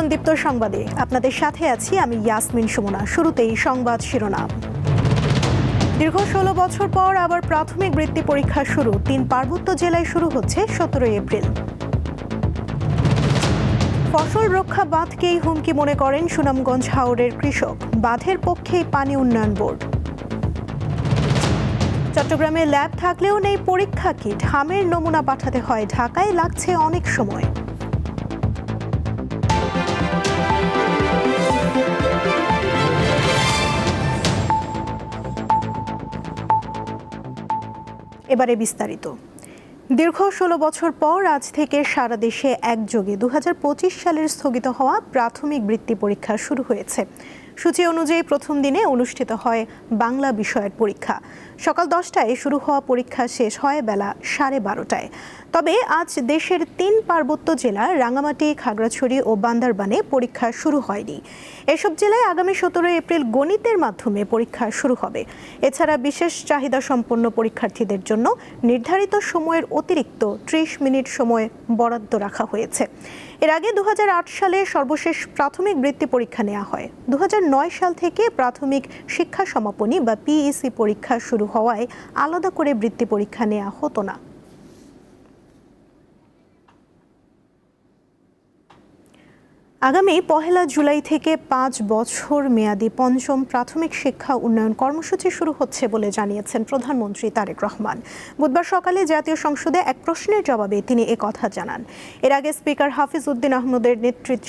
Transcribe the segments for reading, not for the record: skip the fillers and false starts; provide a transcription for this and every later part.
আমন্ত্রণ দীপ্ত সংবাদে আপনাদের সাথে আছি আমি ইয়াসমিন সুমনা। শুরুতেই সংবাদ শিরোনাম। দীর্ঘ ১৬ বছর পর আবার প্রাথমিক বৃত্তি পরীক্ষা শুরু। ৩ পার্বত্য জেলায় শুরু হচ্ছে ১৭ এপ্রিল। ফসল রক্ষা বাঁধকেই হুমকি মনে করেন সুনামগঞ্জ হাওরের কৃষক। বাঁধের পক্ষেই পানি উন্নয়ন বোর্ড। চট্টগ্রামে ল্যাব থাকলেও নেই পরীক্ষা কিট। হামের নমুনা পাঠাতে হয় ঢাকায়, লাগছে অনেক সময়। এবারে বিস্তারিত। দীর্ঘ ১৬ বছর পর আজ থেকে সারা দেশে একযোগে ২০২৫ সালের স্থগিত হওয়া প্রাথমিক বৃত্তি পরীক্ষা শুরু হয়েছে। সূচি অনুযায়ী প্রথম দিনে অনুষ্ঠিত হয় বাংলা বিষয়ের পরীক্ষা। সকাল ১০টায় শুরু হওয়া পরীক্ষা শেষ হয় বেলা 12:30টায়। তবে আজ দেশের ৩ পার্বত্য জেলা রাঙামাটি, খাগড়াছড়ি ও বান্দরবানে পরীক্ষা শুরু হয়নি। এসব জেলায় আগামী ১৭ এপ্রিল গণিতের মাধ্যমে পরীক্ষা শুরু হবে। এছাড়া বিশেষ চাহিদা সম্পন্ন পরীক্ষার্থীদের জন্য নির্ধারিত সময়ের অতিরিক্ত ৩০ মিনিট সময় বরাদ্দ রাখা হয়েছে। এর আগে ২০০৮ সালে সর্বশেষ প্রাথমিক বৃত্তি পরীক্ষা নেওয়া হয়। ২০০৯ সাল থেকে প্রাথমিক শিক্ষা সমাপনী বা পিইসি পরীক্ষা শুরু হওয়ায় আলাদা করে বৃত্তি পরীক্ষা নেওয়া হতো না। আগামী ১ জুলাই থেকে ৫ বছর মেয়াদী পঞ্চম প্রাথমিক শিক্ষা উন্নয়ন কর্মসূচি শুরু হচ্ছে বলে জানিয়েছেন প্রধানমন্ত্রী তারেক রহমান। বুধবার সকালে জাতীয় সংসদে এক প্রশ্নের জবাবে তিনি একথা জানান। এর আগে স্পিকার হাফিজ উদ্দিন আহমদের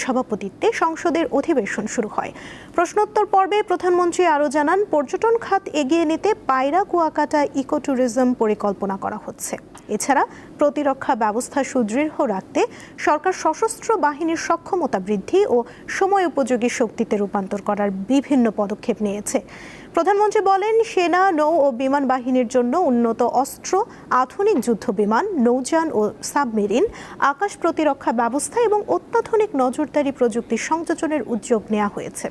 সভাপতিত্বে সংসদের অধিবেশন শুরু হয়। প্রশ্নোত্তর পর্বে প্রধানমন্ত্রী আরও জানান, পর্যটন খাত এগিয়ে নিতে পায়রা কুয়াকাটা ইকো ট্যুরিজম পরিকল্পনা করা হচ্ছে। এছাড়া প্রতিরক্ষা ব্যবস্থা সুদৃঢ় রাখতে সরকার সশস্ত্র বাহিনীর সক্ষমতা বৃদ্ধি ও সময় উপযোগী শক্তিতে রূপান্তর করার বিভিন্ন পদক্ষেপ নিয়েছে। প্রধানমন্ত্রী বলেন, সেনা, নৌ ও বিমান বাহিনীর জন্য উন্নত অস্ত্র, আধুনিক যুদ্ধ বিমান, নৌযান ও সাবমেরিন, আকাশ প্রতিরক্ষা ব্যবস্থা এবং অত্যাধুনিক নজরদারি প্রযুক্তি সংযোজনের উদ্যোগ নেওয়া হয়েছে।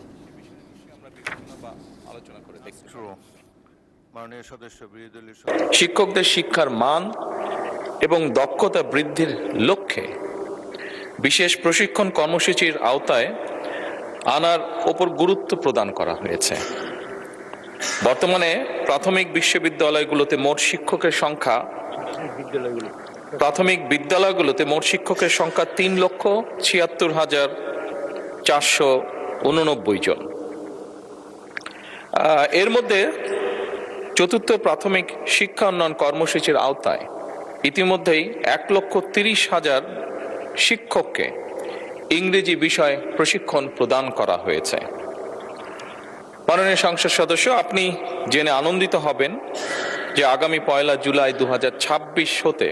শিক্ষকদের শিক্ষার মান এবং দক্ষতা বৃদ্ধির লক্ষ্যে বিশেষ প্রশিক্ষণ কর্মসূচির আওতায় আনার ওপর গুরুত্ব প্রদান করা হয়েছে। বর্তমানে প্রাথমিক বিদ্যালয়গুলোতে মোট শিক্ষকের সংখ্যা ৩,৭৬,৪৮৯ জন। এর মধ্যে চতুর্থ প্রাথমিক শিক্ষা উন্নয়ন কর্মসূচির আওতায় ইতিমধ্যেই ১,৩০,০০০ শিক্ষককে ইংরেজি বিষয়ে প্রশিক্ষণ প্রদান করা হয়েছে। মাননীয় সংসদ সদস্য, আপনি জেনে আনন্দিত হবেন যে আগামী ১ জুলাই ২০২৬ হতে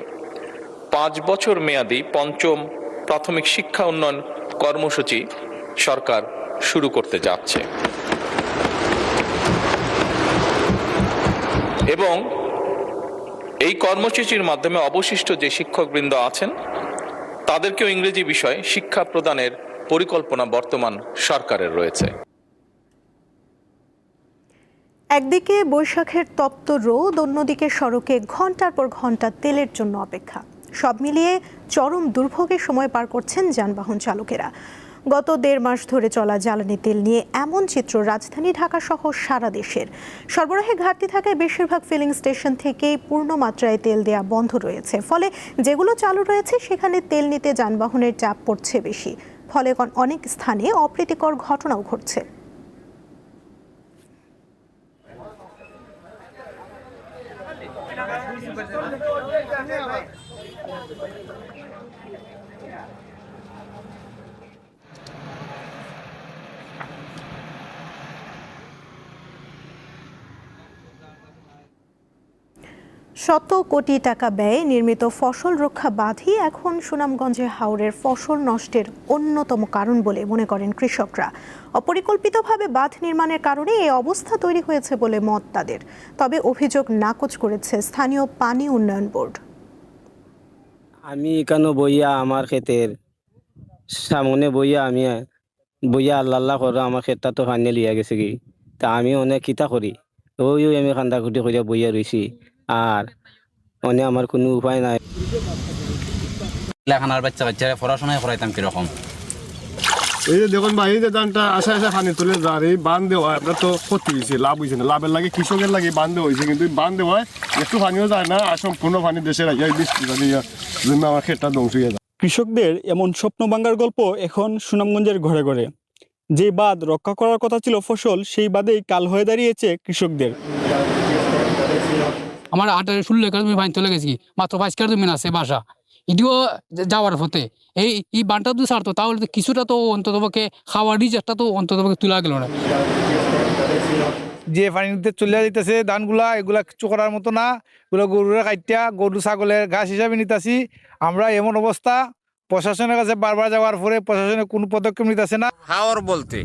৫ বছর মেয়াদী পঞ্চম প্রাথমিক শিক্ষা উন্নয়ন কর্মসূচি সরকার শুরু করতে যাচ্ছে এবং এই কর্মসূচির মাধ্যমে অবশিষ্ট যে শিক্ষকবৃন্দ আছেন তাদেরকেও ইংরেজি বিষয়ে শিক্ষা প্রদানের পরিকল্পনা বর্তমান সরকারের রয়েছে। একদিকে বৈশাখের তপ্ত রোদ, অন্যদিকে সড়কে ঘন্টার পর ঘন্টা তেলের জন্য অপেক্ষা। সব মিলিয়ে চরম দুর্ভোগে সময় পার করছেন যানবাহন চালকেরা। গত ১.৫ মাস ধরে চলা জ্বালানি তেল নিয়ে এমন চিত্র রাজধানী ঢাকা সহ সারা দেশের। সরবরাহে ঘাটতি থাকায় বেশিরভাগ ফিলিং স্টেশন থেকেই পূর্ণ মাত্রায় তেল দেয়া বন্ধ রয়েছে। ফলে যেগুলো চালু রয়েছে সেখানে তেল নিতে যানবাহনের চাপ পড়ছে বেশি। ফলে অনেক স্থানে অপ্রীতিকর ঘটনাও ঘটছে। শত কোটি টাকা ব্যয়ে নির্মিত ফসল রক্ষা বাঁধই এখন সুনামগঞ্জে হাওরের ফসল নষ্টের অন্যতম কারণ বলে মনে করেন কৃষকরা। অপরিকল্পিতভাবে বাঁধ নির্মাণের কারণে এই অবস্থা তৈরি হয়েছে বলে মত তাদের। তবে অভিযোগ নাকচ করেছে স্থানীয় পানি উন্নয়ন বোর্ড। আমি এখানে বইয়া আমার ক্ষেতের সামনে আমি বইয়া আল্লাহ করো, আমার ক্ষেতটা তো ফাইনাল লিয়া গেছে কি, তা আমি অনেক কিতা করি, ওই আমি খান্দাকুটি করে বইয়া রয়েছি, আর অনেক আমার কোনো উপায় নাই। এলাকার বাচ্চারা পড়াশোনায় করাইতাম কিরকম, এই যে দেখুন ভাই, এই যে ধানটা আশা আশা পানি তুলে যার এই বান দেওয়া আপনার তো ক্ষতি হয়েছে, লাভ হয়েছে না। লাভের লাগে কৃষকের লাগে বান দেওয়া হয়েছে, কিন্তু বান দেওয়ায় একটু পানিও যায় না, আর সম্পূর্ণ পানি দেশের বৃষ্টি জন্য আমার ক্ষেতটা ধ্বংস হয়ে যায়। কৃষকদের এমন স্বপ্ন ভাঙার গল্প এখন সুনামগঞ্জের ঘরে ঘরে। যে বাঁধ রক্ষা করার কথা ছিল ফসল, সেই বাঁধেই কাল হয়ে দাঁড়িয়েছে কৃষকদের। আমার 18-16 একর জমি পানি চলে গেছি, মাত্র 5 একর জমি আছে বাসা, এটিও যাওয়ার পথে। এই বানটা তো ছাড়তো, তাহলে তো কিছুটা তো অন্ততপক্ষে খাওয়ার রিজার্ভটা তো অন্ততপক্ষে তোলা গেল না। যে পানিতে চলে যেতেছে ধানগুলা, এগুলা কিছু করার মতো না। এগুলো গরুরা কাটিয়া গরু ছাগলের ঘাস হিসাবে নিতেছি আমরা। এমন অবস্থা, প্রশাসনের কাছে বারবার যাওয়ার পরে প্রশাসনের কোনো পদক্ষেপ নিতেছে না। হাওর বলতে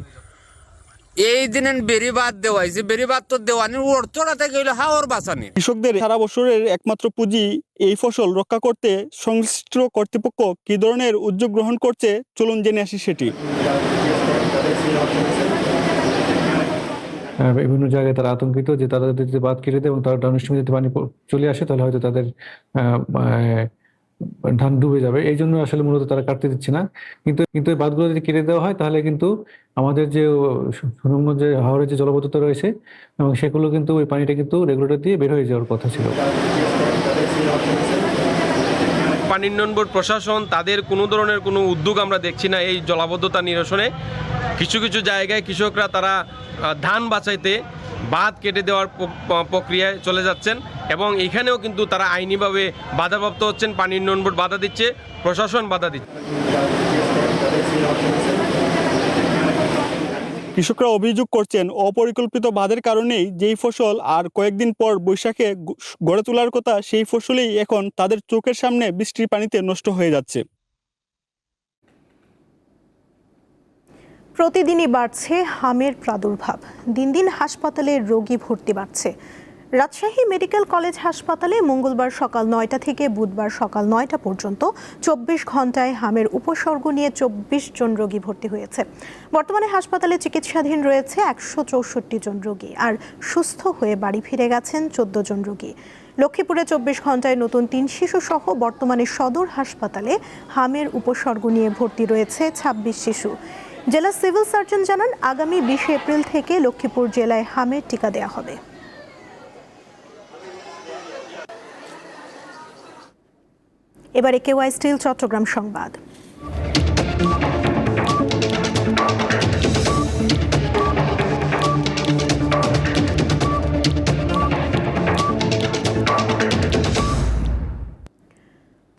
এই দিনের বেরিবাদ দেওয়াইছে, বেরিবাদ তো দেওয়ানি অর্থটা থেকে হইলো হাওর বাঁচানি। কৃষকদের সারা বছরের একমাত্র পুঁজি এই ফসল রক্ষা করতে সংশ্লিষ্ট কর্তৃপক্ষ কি ধরনের উদ্যোগ গ্রহণ করছে, চলুন জেনে আসি সেটি। বিভিন্ন জায়গায় তারা আতঙ্কিত যে তারা যদি বাঁধ কেটে দেয় এবং তার ডাউনস্ট্রিমে যদি পানি চলে আসে, তাহলে হয়তো তাদের ধান ডুবে যাবে। এই জন্য আসলে মূলত তারা কাটতে দিচ্ছে না। কিন্তু এই বাঁধগুলো যদি কেটে দেওয়া হয়, তাহলে কিন্তু আমাদের যে সুনামগঞ্জে হাওরের যে জলবদ্ধতা রয়েছে এবং সেগুলো কিন্তু ওই পানিটা কিন্তু রেগুলেটর দিয়ে বের হয়ে যাওয়ার কথা ছিল। পানি উন্নয়ন বোর্ড প্রশাসন তাদের কোনো ধরনের কোনো উদ্যোগ আমরা দেখছি না এই জলাবদ্ধতা নিরসনে। কিছু কিছু জায়গায় কৃষকরা তারা ধান বাঁচাইতে বাঁধ কেটে দেওয়ার প্রক্রিয়ায় চলে যাচ্ছেন এবং এখানেও কিন্তু তারা আইনিভাবে বাধাপ্রাপ্ত হচ্ছেন। পানি উন্নয়ন বোর্ড বাধা দিচ্ছে, প্রশাসন বাধা দিচ্ছে। কৃষকরা অভিযোগ করছেন অপরিকল্পিত বাঁধের কারণেই যেই ফসল আর কয়েকদিন পর বৈশাখে গড়ে তোলার কথা, সেই ফসলেই এখন তাদের চোখের সামনে বৃষ্টির পানিতে নষ্ট হয়ে যাচ্ছে। প্রতিদিনই বাড়ছে হামের প্রাদুর্ভাব, দিন দিন হাসপাতালে রোগী ভর্তি বাড়ছে। রাজশাহী মেডিকেল কলেজ হাসপাতালে মঙ্গলবার সকাল 9টা থেকে বুধবার সকাল 9টা পর্যন্ত 24 ঘন্টায় হামের উপসর্গ নিয়ে 24 জন রোগী ভর্তি হয়েছে। বর্তমানে হাসপাতালে চিকিৎসাধীন রয়েছে 164 জন রোগী, আর সুস্থ হয়ে বাড়ি ফিরে গেছেন 14 জন রোগী। লক্ষ্মীপুরে 24 ঘন্টায় নতুন 3 শিশু সহ বর্তমানে সদর হাসপাতালে হামের উপসর্গ নিয়ে ভর্তি রয়েছে 26 শিশু। জেলা সিভিল সার্জন জানান, আগামী 20 এপ্রিল থেকে লক্ষ্মীপুর জেলায় হামের টিকা দেওয়া হবে। এবারে কেওয়াই স্টিল চট্টগ্রাম সংবাদ।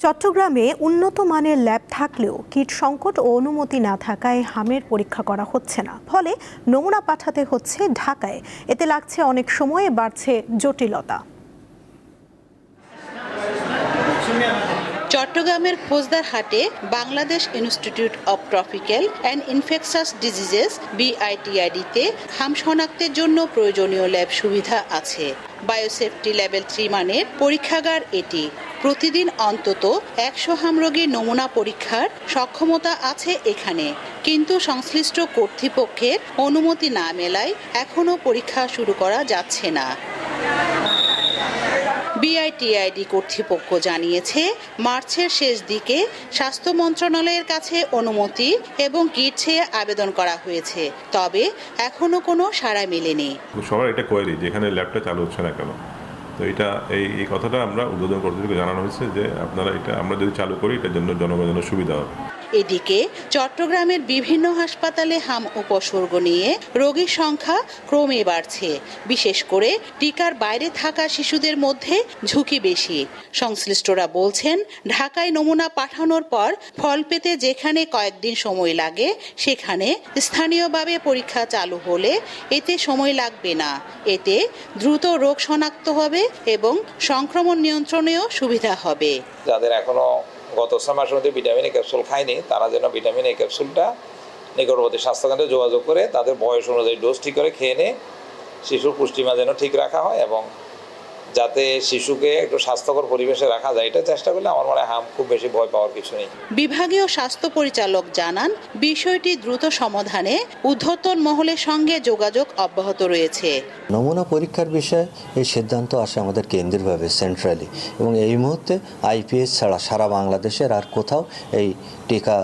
চট্টগ্রামে উন্নত মানের ল্যাব থাকলেও কিট সংকট ও অনুমতি না থাকায় হামের পরীক্ষা করা হচ্ছে না, ফলে নমুনা পাঠাতে হচ্ছে ঢাকায়। এতে লাগছে অনেক সময়, বাড়ছে জটিলতা। চট্টগ্রামের ফৌজদারহাটে Bangladesh institute of tropical and infectious diseases BITID-তে হাম শনাক্তের জন্য প্রয়োজনীয় ল্যাব সুবিধা আছে। বায়োসেফটি লেভেল 3 মানের পরীক্ষাগার এটি। প্রতিদিন অন্তত 100 হাম রোগীর নমুনা পরীক্ষার সক্ষমতা আছে এখানে, কিন্তু সংশ্লিষ্ট কর্তৃপক্ষের অনুমতি না মেলায় এখনও পরীক্ষা শুরু করা যাচ্ছে না। BITID কর্তৃপক্ষ জানিয়েছে, মার্চের শেষ দিকে স্বাস্থ্য মন্ত্রণালয়ের কাছে অনুমতি এবং কিট চেয়ে আবেদন করা হয়েছে, তবে এখনো কোনো সাড়া মেলেনি। সবার এটা কোয়েরি যে এখানে ল্যাবটা চালু হচ্ছে না কেন। তো এটা এই কথাটা আমরা উদ্বোধন কর্তৃপক্ষকে জানানো হয়েছে যে আপনারা এটা আমরা যদি চালু করি এটার জন্য জনগণের সুবিধা হবে। এদিকে চট্টগ্রামের বিভিন্ন হাসপাতালে হাম উপসর্গ নিয়ে রোগীর সংখ্যা ক্রমে বাড়ছে। বিশেষ করে টিকার বাইরে থাকা শিশুদের মধ্যে ঝুঁকি বেশি। সংশ্লিষ্টরা বলছেন, ঢাকায় নমুনা পাঠানোর পর ফল পেতে যেখানে কয়েকদিন সময় লাগে, সেখানে স্থানীয়ভাবে পরীক্ষা চালু হলে এতে সময় লাগবে না। এতে দ্রুত রোগ শনাক্ত হবে এবং সংক্রমণ নিয়ন্ত্রণেও সুবিধা হবে। যাদের এখনো গত 6 মাসের মধ্যে ভিটামিন এ ক্যাপসুল খায়নি, তারা যেন ভিটামিন এ ক্যাপসুলটা নিকটবর্তী স্বাস্থ্যকেন্দ্রে যোগাযোগ করে তাদের বয়স অনুযায়ী ডোজ ঠিক করে খেয়ে নিয়ে শিশুর পুষ্টিমা যেন ঠিক রাখা হয় এবং যাতে শিশুকে একটু স্বাস্থ্যকর পরিবেশে রাখা যায়, এটা চেষ্টা করলে আমার মনে হয় হাম খুব বেশি ভয় পাওয়ার কিছু নেই। বিভাগীয় স্বাস্থ্য পরিচালক জানান, বিষয়টি দ্রুত সমাধানে ঊর্ধ্বতন মহলের সঙ্গে যোগাযোগ অব্যাহত রয়েছে। নমুনা পরীক্ষার বিষয়ে এই সিদ্ধান্ত আসে আমাদের কেন্দ্রীয়ভাবে, সেন্ট্রালি, এবং এই মুহূর্তে IPH ছাড়া সারা বাংলাদেশের আর কোথাও এই টিকা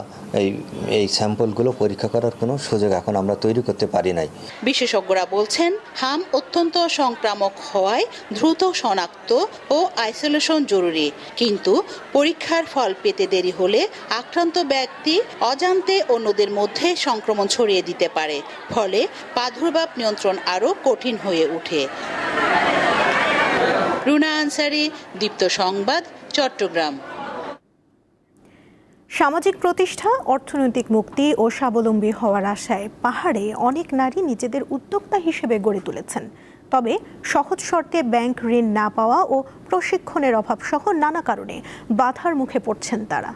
এই স্যাম্পলগুলো পরীক্ষা করার কোনো সুযোগ এখন আমরা তৈরি করতে পারি নাই। বিশেষজ্ঞরা বলছেন হাম অত্যন্ত সংক্রামক হওয়ায় দ্রুত শনাক্ত ও আইসোলেশন জরুরি, কিন্তু পরীক্ষার ফল পেতে দেরি হলে আক্রান্ত ব্যক্তি অজান্তে অন্যদের মধ্যে সংক্রমণ ছড়িয়ে দিতে পারে, ফলে প্রাদুর্ভাব নিয়ন্ত্রণ আরও কঠিন হয়ে ওঠে। রুনা আনসারি, দীপ্ত সংবাদ, চট্টগ্রাম। সামাজিক প্রতিষ্ঠা, অর্থনৈতিক মুক্তি ও স্বাবলম্বী হওয়ার আশায় পাহাড়ে অনেক নারী নিজেদের উদ্যোক্তা হিসেবে গড়ে তুলেছেন। তবে সহজ শর্তে ব্যাংক ঋণ না পাওয়া ও প্রশিক্ষণের অভাব সহ নানা কারণে বাধার মুখে পড়ছেন তারা।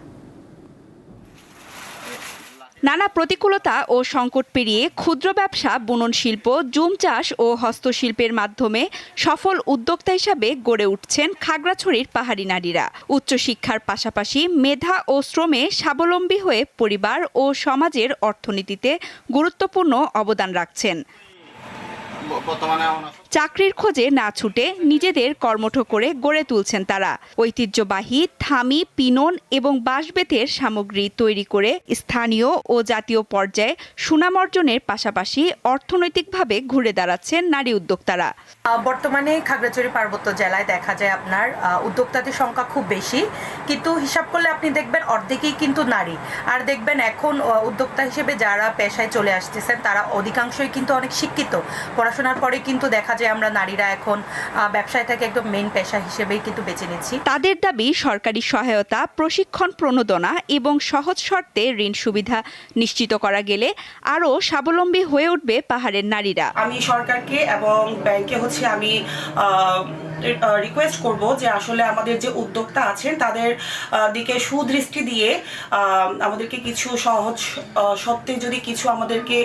নানা প্রতিকূলতা ও সংকট পেরিয়ে ক্ষুদ্র ব্যবসা, বুনন শিল্প, জুম চাষ ও হস্তশিল্পের মাধ্যমে সফল উদ্যোক্তা হিসাবে গড়ে উঠছেন খাগড়াছড়ির পাহাড়ি নারীরা। উচ্চশিক্ষার পাশাপাশি মেধা ও শ্রমে স্বাবলম্বী হয়ে পরিবার ও সমাজের অর্থনীতিতে গুরুত্বপূর্ণ অবদান রাখছেন। চাকরির খোঁজে না ছুটে নিজেদের কর্মঠ করে গড়ে তুলছেন তারা। ঐতিহ্যবাহী থামি, পিনন এবং বাঁশ-বেতের সামগ্রী তৈরি করে স্থানীয় ও জাতীয় পর্যায়ে সুনাম অর্জনের পাশাপাশি অর্থনৈতিকভাবে ঘুরে দাঁড়াচ্ছেন নারী উদ্যোক্তারা। বর্তমানে খাগড়াছড়ি পার্বত্য জেলায় দেখা যায় আপনার উদ্যোক্তাদের সংখ্যা খুব বেশি, কিন্তু হিসাব করলে আপনি দেখবেন অর্ধেকই কিন্তু নারী। আর দেখবেন এখন উদ্যোক্তা হিসেবে যারা পেশায় চলে আসতেছেন তারা অধিকাংশই কিন্তু অনেক শিক্ষিত। পড়াশোনার পরে কিন্তু দেখা যায় আমরা নারীরা এখন ব্যবসায়টাকে একদম মেইন পেশা হিসেবেই কিন্তু বেছে নিচ্ছি। তাদের দাবি সরকারি সহায়তা, প্রশিক্ষণ প্রণোদনা এবং সহজ শর্তে ঋণ সুবিধা নিশ্চিত করা গেলে আরও স্বাবলম্বী হয়ে উঠবে পাহাড়ের নারীরা। আমি সরকারকে এবং ব্যাংকে আমি রিকোয়েস্ট করব যে আসলে আমাদের যে উদ্যোক্তা আছেন তাদের দিকে সুদৃষ্টি দিয়ে আমাদেরকে কিছু সহজ শর্তে যদি কিছু আমাদেরকে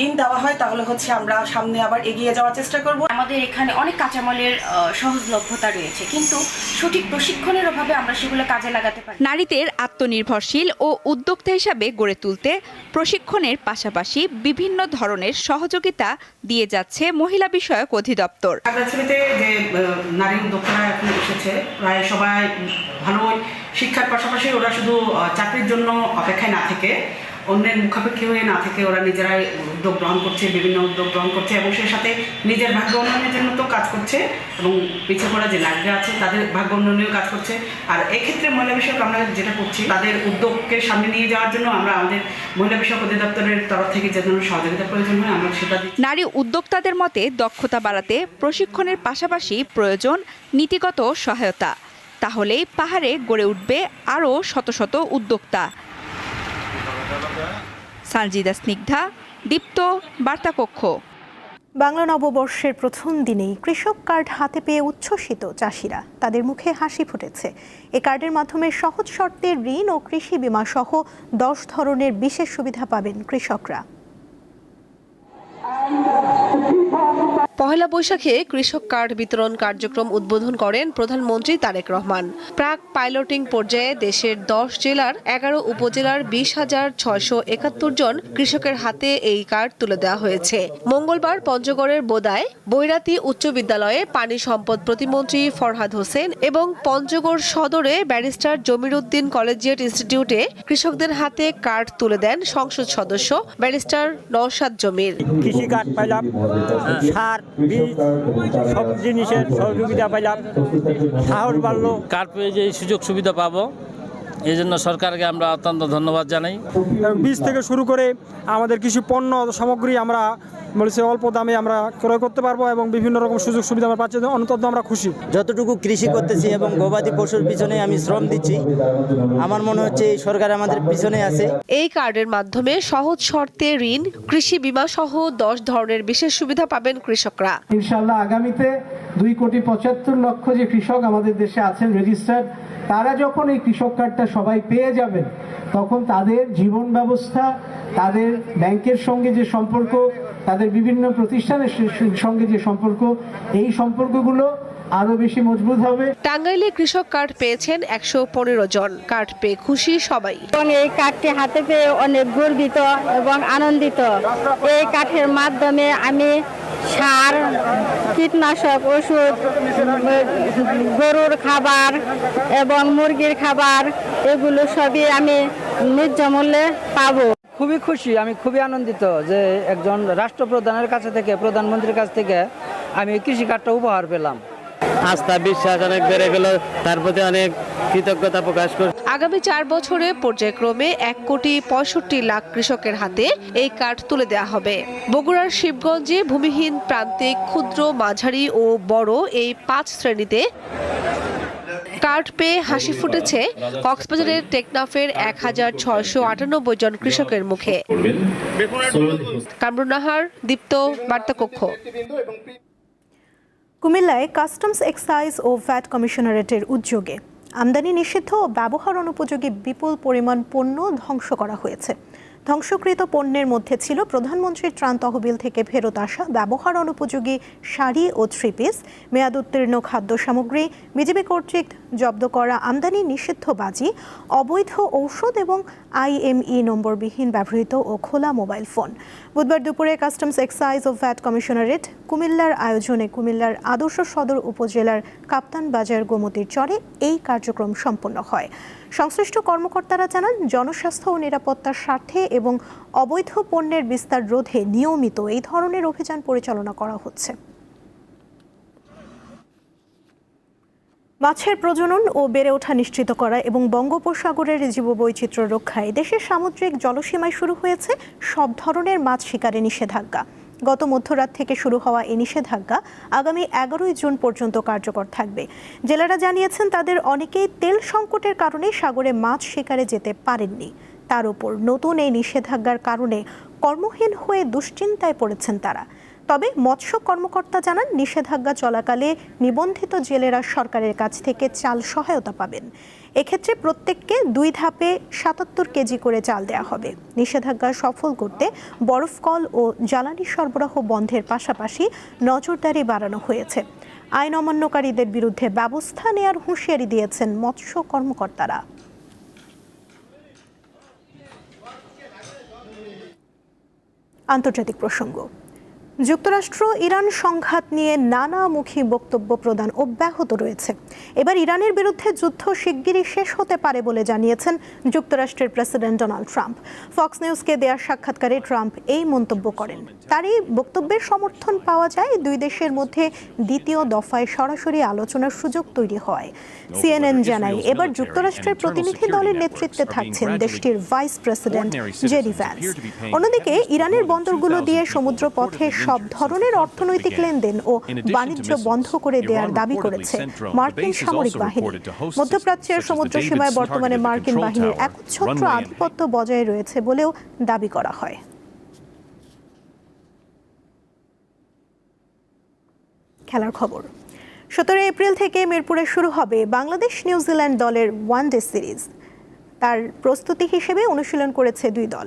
ঋণ দেওয়া হয় তাহলে আমরা সামনে আবার এগিয়ে যাওয়ার চেষ্টা করব। আমাদের এখানে অনেক কাঁচামালের সহজলভ্যতা রয়েছে, কিন্তু সঠিক প্রশিক্ষণের অভাবে আমরা সেগুলো কাজে লাগাতে পারি। নারীদের আত্মনির্ভরশীল ও উদ্যোক্তা হিসাবে গড়ে তুলতে প্রশিক্ষণের পাশাপাশি বিভিন্ন ধরনের সহযোগিতা দিয়ে যাচ্ছে মহিলা বিষয়ক অধিদপ্তর। খাগড়াছড়িতে যে নারী উদ্যোক্তারা এখন এসেছে প্রায় সবাই ভালো শিক্ষার পাশাপাশি ওরা শুধু চাকরির জন্য অপেক্ষায় না থেকে, অন্যের মুখাপেক্ষী হয়ে না থেকে ওরা নিজেরাই উদ্যোগ গ্রহণ করছে, বিভিন্ন উদ্যোগ গ্রহণ করছে এবং সেই সাথে নিজের ভাগ্য উন্নয়নের জন্য তো কাজ করছে এবং পিছিয়ে পড়া যে নারীরা আছে তাদের ভাগ্য উন্নয়নেও কাজ করছে। আর এক্ষেত্রে মহিলা বিষয়ক আমরা যেটা করছি, তাদের উদ্যোগকে সামনে নিয়ে যাওয়ার জন্য আমরা আমাদের মহিলা বিষয়ক অধিদপ্তরের তরফ থেকে যে ধরনের সহযোগিতা প্রয়োজন হয় আমরা সেটা দিই। নারী উদ্যোক্তাদের মতে দক্ষতা বাড়াতে প্রশিক্ষণের পাশাপাশি প্রয়োজন নীতিগত সহায়তা, তাহলেই পাহাড়ে গড়ে উঠবে আরও শত শত উদ্যোক্তা। সানজিদা স্নিগ্ধা, দীপ্ত, বার্তাকক্ষ। বাংলা নববর্ষের প্রথম দিনেই কৃষক কার্ড হাতে পেয়ে উচ্ছ্বসিত চাষিরা। তাদের মুখে হাসি ফুটেছে। এই কার্ডের মাধ্যমে সহজ শর্তে ঋণ ও কৃষি বীমা সহ 10 ধরনের বিশেষ সুবিধা পাবেন কৃষকরা। পহেলা বৈশাখে কৃষক কার্ড বিতরণ কার্যক্রম উদ্বোধন করেন প্রধানমন্ত্রী তারেক রহমান। প্রাক পাইলটিং পর্যায়ে দেশের 10 জেলার 11 উপজেলার 20,671 জন কৃষকের হাতে এই কার্ড তুলে দেওয়া হয়েছে। মঙ্গলবার পঞ্চগড়ের বোদায় বৈরাতি উচ্চ বিদ্যালয়ে পানি সম্পদ প্রতিমন্ত্রী ফরহাদ হোসেন এবং পঞ্চগড় সদরে ব্যারিস্টার জমির উদ্দিন কলেজিয়েট ইনস্টিটিউটে কৃষকদের হাতে কার্ড তুলে দেন সংসদ সদস্য ব্যারিস্টার নওশাদ জমির। কৃষি কার্ড পাইলাম, সার, বীজ, সব জিনিসের সহযোগিতা পাইলাম, সাহস বাড়লো। কার্ড পেয়ে যে সুযোগ সুবিধা পাবো এই জন্য সরকারকে আমরা অত্যন্ত ধন্যবাদ জানাই। বীজ থেকে শুরু করে আমাদের কিছু পণ্য সামগ্রী আমরা বলছে অল্প দামে আমরা ক্রয় করতে পারবো এবং বিভিন্ন রকম সুযোগ সুবিধা আমরা পাচ্ছি, অন্তত আমরা খুশি। যতটুকু কৃষি করতেছি এবং গবাদি পশুর পিছনে আমি শ্রম দিচ্ছি, আমার মনে হচ্ছে এই সরকার আমাদের পিছনে আছে। এই কার্ডের মাধ্যমে সহজ শর্তে ঋণ, কৃষি বীমা সহ 10 ধরনের বিশেষ সুবিধা পাবেন কৃষকরা। ইনশাআল্লাহ আগামীতে 2,75,00,000 যে কৃষক আমাদের দেশে আছেন রেজিস্টার্ড, তারা যখন এই কৃষক কার্ডটা সবাই পেয়ে যাবেন তখন তাদের জীবন ব্যবস্থা, তাদের ব্যাংকের সঙ্গে যে সম্পর্ক, তাদের বিভিন্ন প্রতিষ্ঠানের সঙ্গে যে সম্পর্ক, এই সম্পর্কগুলো আরো বেশি মজবুত হবে। টাঙ্গাইলে কৃষক কার্ড পেয়েছেন 115 জন। কার্ড পেয়ে খুশি সবাই। এই কার্ডটি হাতে পেয়ে অনেক গর্বিত এবং আনন্দিত। এই কার্ডের মাধ্যমে আমি সার, কীটনাশক ওষুধ, গরুর খাবার এবং মুরগির খাবার, এগুলো সবই আমি ন্যায্য মূল্যে পাবো। খুবই খুশি, আমি খুবই আনন্দিত যে একজন রাষ্ট্রপ্রধানের কাছে থেকে, প্রধানমন্ত্রীর কাছ থেকে আমি কৃষি কার্ডটা উপহার পেলাম। আস্থা বিশ্বাস অনেক বেড়ে গেল, তার প্রতি অনেক কৃতজ্ঞতা প্রকাশ করছি। আগামী 4 বছরে পর্যায়ক্রমে 1,65,00,000 কৃষকের হাতে এই কার্ড তুলে দেওয়া হবে। বগুড়ার শিবগঞ্জে ভূমিহীন প্রান্তিক, ক্ষুদ্র, মাঝারি ও বড় এই 5 শ্রেণীতে কার্ড পেয়ে হাসি ফুটেছে কক্সবাজারের টেকনাফের 1,698 জন কৃষকের মুখে। কামরুন নাহার, দীপ্ত, বার্তাকক্ষ। কুমিল্লায় কাস্টমস এক্সাইজ ও ভ্যাট কমিশনারেটের উদ্যোগে আমদানি নিষিদ্ধ ও ব্যবহার অনুপযোগী বিপুল পরিমাণ পণ্য ধ্বংস করা হয়েছে। ধ্বংসকৃত পণ্যের মধ্যে ছিল প্রধানমন্ত্রীর ত্রাণ তহবিল থেকে ফেরত আসা ব্যবহার অনুপযোগী শাড়ি ও 3 পিস, মেয়াদ উত্তীর্ণ খাদ্য সামগ্রী, বিজিবি কর্তৃক জব্দ করা আমদানি নিষিদ্ধ বাজি, অবৈধ ঔষধ এবং IMEI নম্বরবিহীন ব্যবহৃত ও খোলা মোবাইল ফোন। বুধবার দুপুরে কাস্টমস এক্সাইজ ও ভ্যাট কমিশনারেট কুমিল্লার আয়োজনে কুমিল্লার আদর্শ সদর উপজেলার কাপ্তান বাজার গোমতীর চরে এই কার্যক্রম সম্পন্ন হয়। সংশ্লিষ্ট কর্মকর্তারা জানান, জনস্বাস্থ্য ও নিরাপত্তার স্বার্থে এবং অবৈধ পণ্যের বিস্তার রোধে নিয়মিত এই ধরনের অভিযান পরিচালনা করা হচ্ছে। মাছের প্রজনন ও বেড়ে ওঠা নিশ্চিত করা এবং বঙ্গোপসাগরের জীববৈচিত্র্য রক্ষায় দেশের সামুদ্রিক জলসীমায় শুরু হয়েছে সব ধরনের মাছ শিকারে নিষেধাজ্ঞা। গত মধ্যরাত থেকে শুরু হওয়া এই নিষেধাজ্ঞা আগামী 11 জুন পর্যন্ত কার্যকর থাকবে। জেলেরা জানিয়েছেন, তাদের অনেকেই তেল সংকটের কারণে সাগরে মাছ শিকারে যেতে পারেননি। তার উপর নতুন এই নিষেধাজ্ঞার কারণে কর্মহীন হয়ে দুশ্চিন্তায় পড়েছেন তারা। তবে মৎস্য কর্মকর্তা জানান, নিষেধাজ্ঞা চলাকালে নিবন্ধিত জেলেরা সরকারের কাছ থেকে চাল সহায়তা পাবেন। এক্ষেত্রে প্রত্যেককে 2 ধাপে 77 কেজি করে চাল দেওয়া হবে। নিষেধাজ্ঞা সফল করতে বরফকল ও জ্বালানি সরবরাহ বন্ধের পাশাপাশি নজরদারি বাড়ানো হয়েছে। আইন অমান্যকারীদের বিরুদ্ধে ব্যবস্থা নেওয়ার হুঁশিয়ারি দিয়েছেন মৎস্য কর্মকর্তারা। আন্তর্জাতিক প্রসঙ্গ। যুক্তরাষ্ট্র ইরান সংঘাত নিয়ে নানামুখী বক্তব্য প্রদান অব্যাহত রয়েছে। এবার ইরানের বিরুদ্ধে যুদ্ধ শিগগিরই শেষ হতে পারে বলে জানিয়েছেন যুক্তরাষ্ট্রের প্রেসিডেন্ট ডোনাল্ড ট্রাম্প। ফক্স নিউজকে দেওয়া সাক্ষাৎকারে ট্রাম্প এই মন্তব্য করেন। তার এই বক্তব্যের সমর্থন পাওয়া যায় 2 দেশের মধ্যে দ্বিতীয় দফায় সরাসরি আলোচনার সুযোগ তৈরি হয়। CNN জানায়, এবার যুক্তরাষ্ট্রের প্রতিনিধি দলের নেতৃত্বে থাকছেন দেশটির ভাইস প্রেসিডেন্ট জেডি ভ্যান্স। অন্যদিকে ইরানের বন্দরগুলো দিয়ে সমুদ্রপথে সব ধরনের অর্থনৈতিক লেনদেন ও বাণিজ্য বন্ধ করে দেওয়ার দাবি করেছে মার্কিন সামরিক বাহিনী। মধ্যপ্রাচ্যের সমুদ্র সীমায় বর্তমানে মার্কিন বাহিনীর একচ্ছত্র আধিপত্য বজায় রয়েছে বলেও দাবি করা হয়। খেলার খবর। 17 এপ্রিল থেকে মিরপুরে শুরু হবে বাংলাদেশ নিউজিল্যান্ড দলের ওয়ানডে সিরিজ। তার প্রস্তুতি হিসেবে অনুশীলন করেছে 2 দল।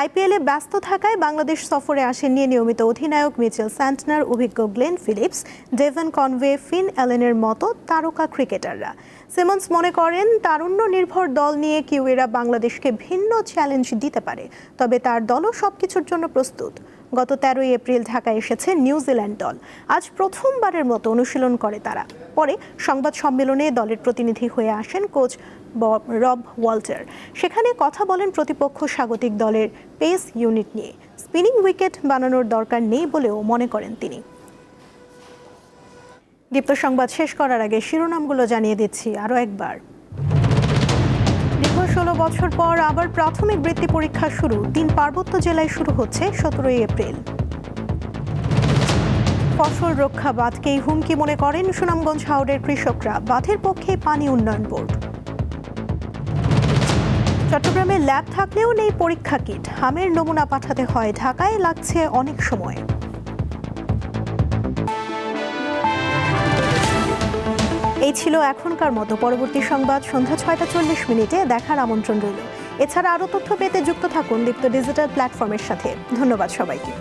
IPL-এ ব্যস্ত থাকায় বাংলাদেশ সফরে আসেননি নিয়মিত অধিনায়ক মিচেল স্যান্টনার, অভিজ্ঞ গ্লেন ফিলিপস, ডেভন কনওয়ে, ফিন অ্যালেনের মতো তারকা ক্রিকেটাররা। সিমন্স মনে করেন, তারুণ্য নির্ভর দল নিয়ে কিউইরা বাংলাদেশকে ভিন্ন চ্যালেঞ্জ দিতে পারে, তবে তার দলও সবকিছুর জন্য প্রস্তুত। গত 13 এপ্রিল ঢাকায় এসেছে নিউজিল্যান্ড দল। আজ প্রথমবারের মতো অনুশীলন করে তারা। পরে সংবাদ সম্মেলনে দলের প্রতিনিধি হয়ে আসেন কোচ রব ওয়াল্টার। সেখানে কথা বলেন প্রতিপক্ষ স্বাগতিক দলের পেস ইউনিট নিয়ে। স্পিনিং উইকেট বানানোর দরকার নেই বলেও মনে করেন তিনি। দীপ্ত সংবাদ শেষ করার আগে শিরোনামগুলো জানিয়ে দিচ্ছি আরও একবার। দীর্ঘ 16 বছর পর আবার প্রাথমিক বৃত্তি পরীক্ষা শুরু। 3 পার্বত্য জেলায় শুরু হচ্ছে 17 এপ্রিল। ফসল রক্ষা বাঁধকেই হুমকি মনে করেন সুনামগঞ্জ হাওরের কৃষকরা। বাঁধের পক্ষে পানি উন্নয়ন বোর্ড। চট্টগ্রামে ল্যাব থাকলেও নেই পরীক্ষা কিট। হামের নমুনা পাঠাতে হয় ঢাকায়, লাগছে অনেক সময়। এই ছিল এখনকার মতো। পরবর্তী সংবাদ সন্ধ্যা 6টা 40 দেখার আমন্ত্রণ রইল। এছাড়া আরও তথ্য পেতে যুক্ত থাকুন দীপ্ত ডিজিটাল প্ল্যাটফর্মের সাথে। ধন্যবাদ সবাইকে।